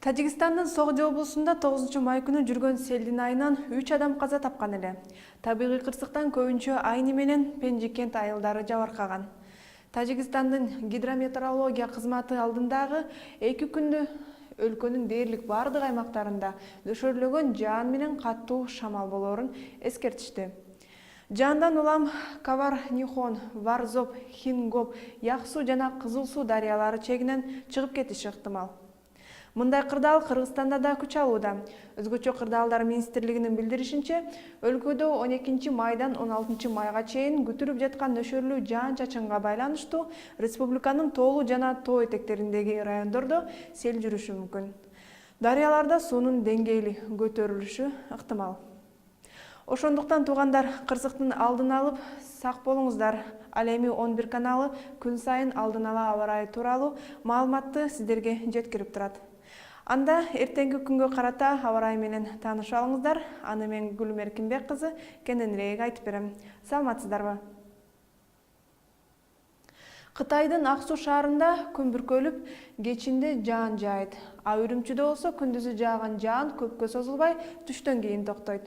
Тажикстандын Согдо облусунда 9 май күнү жүргөн селдин айынан 3 адам каза тапкан эле. Табигый кырсыктан көбүнчө Айни менен Пенжи кент айылдары жабыркаган. Тажикстандын гидрометеорология кызматы алдындагы 2 күндө өлкөнүн дээрлик бардык аймактарында нөшөрлөгөн жаан менен катуу шамал болоорун эскертишти. Жаандан улам Кавар-Нихон, Варзоп, Хингоп, Яксу жана Кызыл суу дарыялары чегинен чыгып кетиши ыктымал. Мындай кырдаал Кыргызстанда да күч алууда. Өзгөчө кырдаалдар министрлигинин билдиришинче, өлкөдө 12 майдан 16 майга чейин күтүлүп жаткан нөшөрлүү жаан-чачынга байланыштуу республиканын тоолуу жана тоо этектериндеги райондордо сел жүрүшү мүмкүн. Дарыяларда суунун деңгээли көтөрүлүшү ыктымал. Ошондуктан туугандар, кырсыктын алдын алып сак болуңуздар. Ал эми 11 каналы күн сайын алдын ала аба ырайы тууралуу маалыматты сиздерге жеткирип турат. Анда эртеңки күнгө карата аба ырайы менен таанышып алыңыздар. Аны мен Гүлүм Эркинбек кызы кененирээк айтып берем. Саламатсыздарбы? Кытайдын Аксу шаарында күн бүркөлүп, кечинде жаан жаайт. А Үрүмчүдө болсо күндүзү жааган жаан көпкө созулбай түштөн кийин токтойт.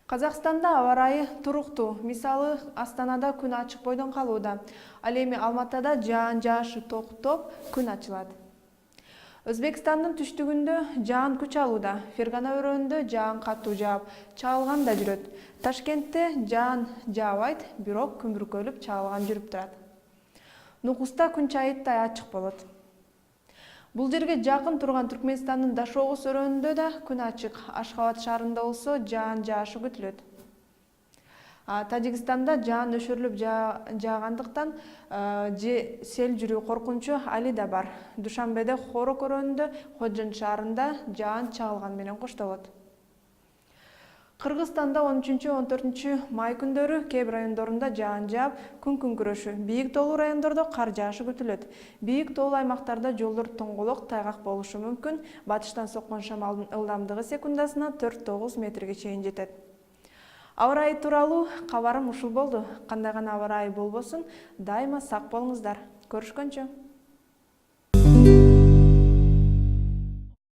Казакстанда аба ырайы туруктуу. Мисалы, Астанада күн ачык бойдон калууда. Ал эми Алматада жаан жаашы токтоп, күн ачылат. Өзбекстандын түштүгүндө жаан күч алууда. Фергана өрөөнүндө жаан катуу жаап, чагылган да жүрөт. Ташкентте жаан жаабайт, бирок күн бүркөлүп, чагылган жүрүп турат. Нукуста күн чайыттай ачык болот. Бул жерге жакын турган Түркмөнстандын Дашогуз өрөөнүндө да күн ачык. Ашхабад шаарында болсо жаан жаашы күтүлөт. Тажикстанда жаан нөшөрлүп жаагандыктан сел жүрүү коркунучу али да бар. Душанбеде Хорок өрөөнүндө Ходжон шаарында жаан чагылган менен коштолот. Кыргызстанда 13-14 май күндөрү кээ бир райондорунда жаан жаап, күн күрөшү. Бийик тоолуу райондордо кар жаашы күтүлөт. Бийик тоолуу аймактарда жолдор тоңголок, тайгак болушу мүмкүн. Батыштан соккон шамалдын ылдамдыгы секундасына 4-9 метрге чейин жетет. Аба ырайы тууралуу кабарым ушул болду. Кандай гана аба ырайы болбосун, дайыма сак болуңуздар. Көрүшкөнчө.